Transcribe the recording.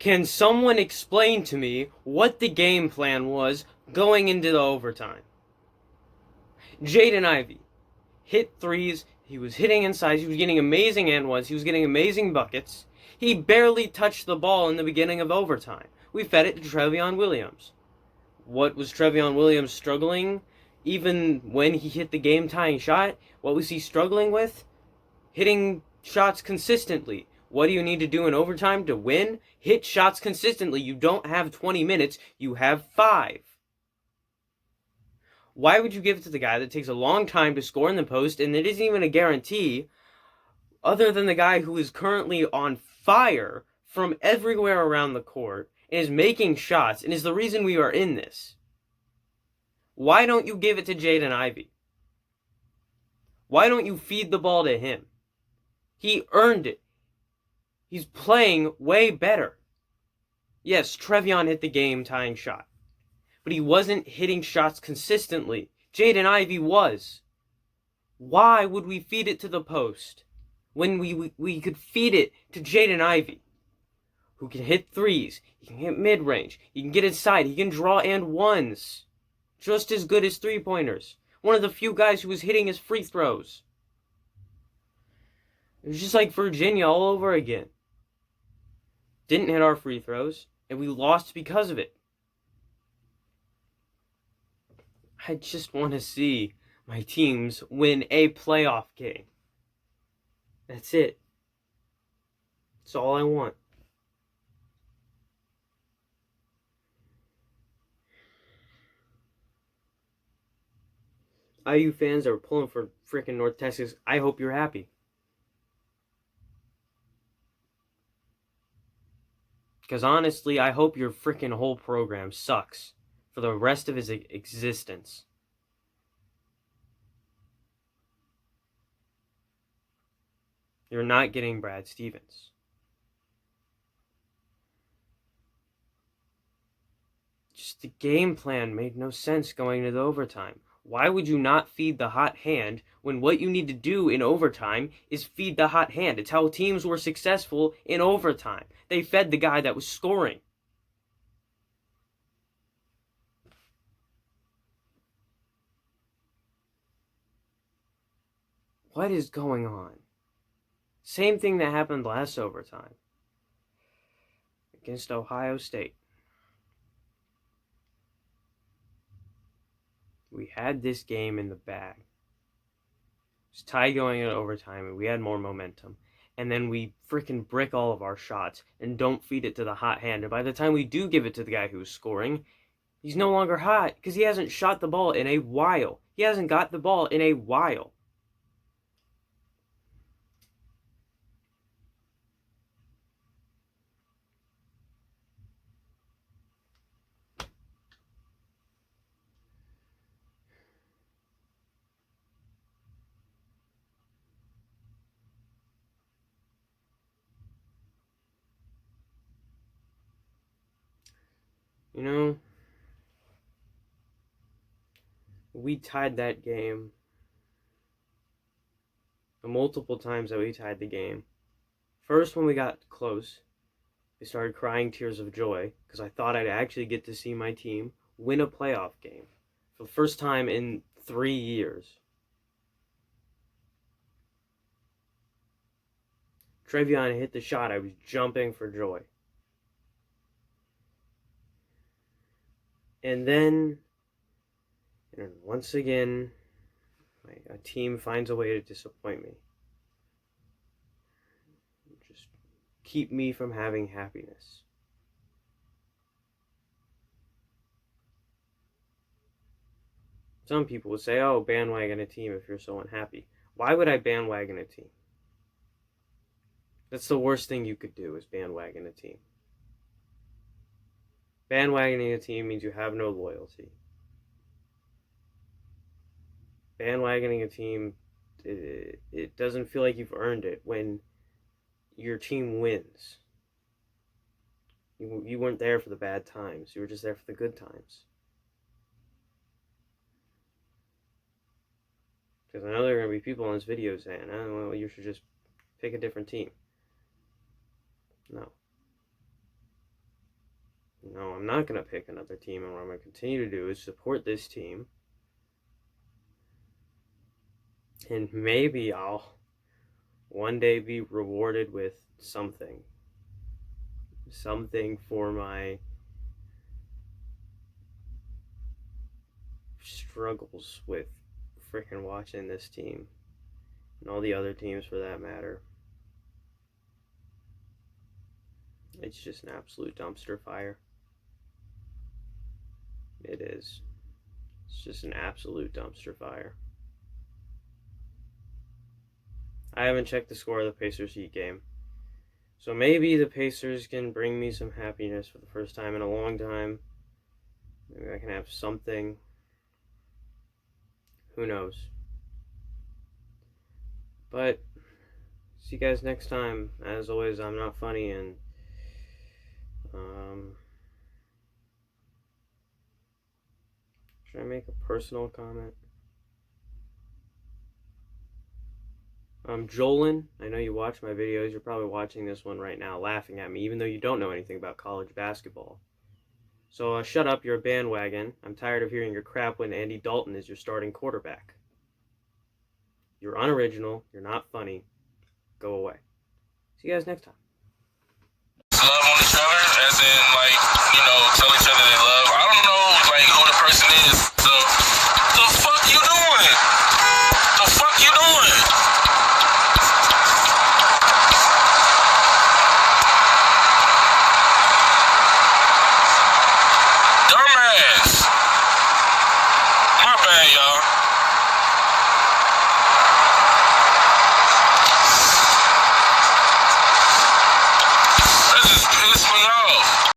Can someone explain to me what the game plan was going into the overtime? Jaden Ivey hit threes. He was hitting inside. He was getting amazing and ones. He was getting amazing buckets. He barely touched the ball in the beginning of overtime. We fed it to Trevion Williams. What was Trevion Williams struggling? Even when he hit the game-tying shot, what was he struggling with? Hitting shots consistently. What do you need to do in overtime to win? Hit shots consistently. You don't have 20 minutes. You have 5. Why would you give it to the guy that takes a long time to score in the post and it isn't even a guarantee, other than the guy who is currently on fire from everywhere around the court and is making shots and is the reason we are in this? Why don't you give it to Jaden Ivey? Why don't you feed the ball to him? He earned it. He's playing way better. Yes, Trevion hit the game-tying shot, but he wasn't hitting shots consistently. Jaden Ivey was. Why would we feed it to the post when we could feed it to Jaden Ivey, who can hit threes, he can hit mid-range, he can get inside, he can draw and ones, just as good as three-pointers. One of the few guys who was hitting his free throws. It was just like Virginia all over again. Didn't hit our free throws, and we lost because of it. I just want to see my teams win a playoff game. That's it. That's all I want. IU fans that are pulling for freaking North Texas, I hope you're happy. Because honestly, I hope your freaking whole program sucks for the rest of his existence. You're not getting Brad Stevens. Just the game plan made no sense going into the overtime. Why would you not feed the hot hand when what you need to do in overtime is feed the hot hand? It's how teams were successful in overtime. They fed the guy that was scoring. What is going on? Same thing that happened last overtime against Ohio State. We had this game in the bag. It was tied going into overtime, and we had more momentum. And then we freaking brick all of our shots and don't feed it to the hot hand. And by the time we do give it to the guy who's scoring, he's no longer hot because he hasn't shot the ball in a while. He hasn't got the ball in a while. You know, we tied that game multiple times that we tied the game. First, when we got close, I started crying tears of joy because I thought I'd actually get to see my team win a playoff game for the first time in 3 years. Trevion hit the shot. I was jumping for joy. And then, once again, a team finds a way to disappoint me. Just keep me from having happiness. Some people would say, oh, bandwagon a team if you're so unhappy. Why would I bandwagon a team? That's the worst thing you could do, is bandwagon a team. Bandwagoning a team means you have no loyalty. Bandwagoning a team, it doesn't feel like you've earned it when your team wins. You weren't there for the bad times. You were just there for the good times. Because I know there are going to be people on this video saying, oh, well, you should just pick a different team. No. No, I'm not going to pick another team, and what I'm going to continue to do is support this team. And maybe I'll one day be rewarded with something. Something for my struggles with freaking watching this team. And all the other teams for that matter. It's just an absolute dumpster fire. It is. It's just an absolute dumpster fire. I haven't checked the score of the Pacers Heat game. So maybe the Pacers can bring me some happiness for the first time in a long time. Maybe I can have something. Who knows? But see you guys next time. As always, I'm not funny, and should I make a personal comment? Jolin, I know you watch my videos. You're probably watching this one right now laughing at me, even though you don't know anything about college basketball. So shut up, you're a bandwagon. I'm tired of hearing your crap when Andy Dalton is your starting quarterback. You're unoriginal. You're not funny. Go away. See you guys next time. Love on each other, as in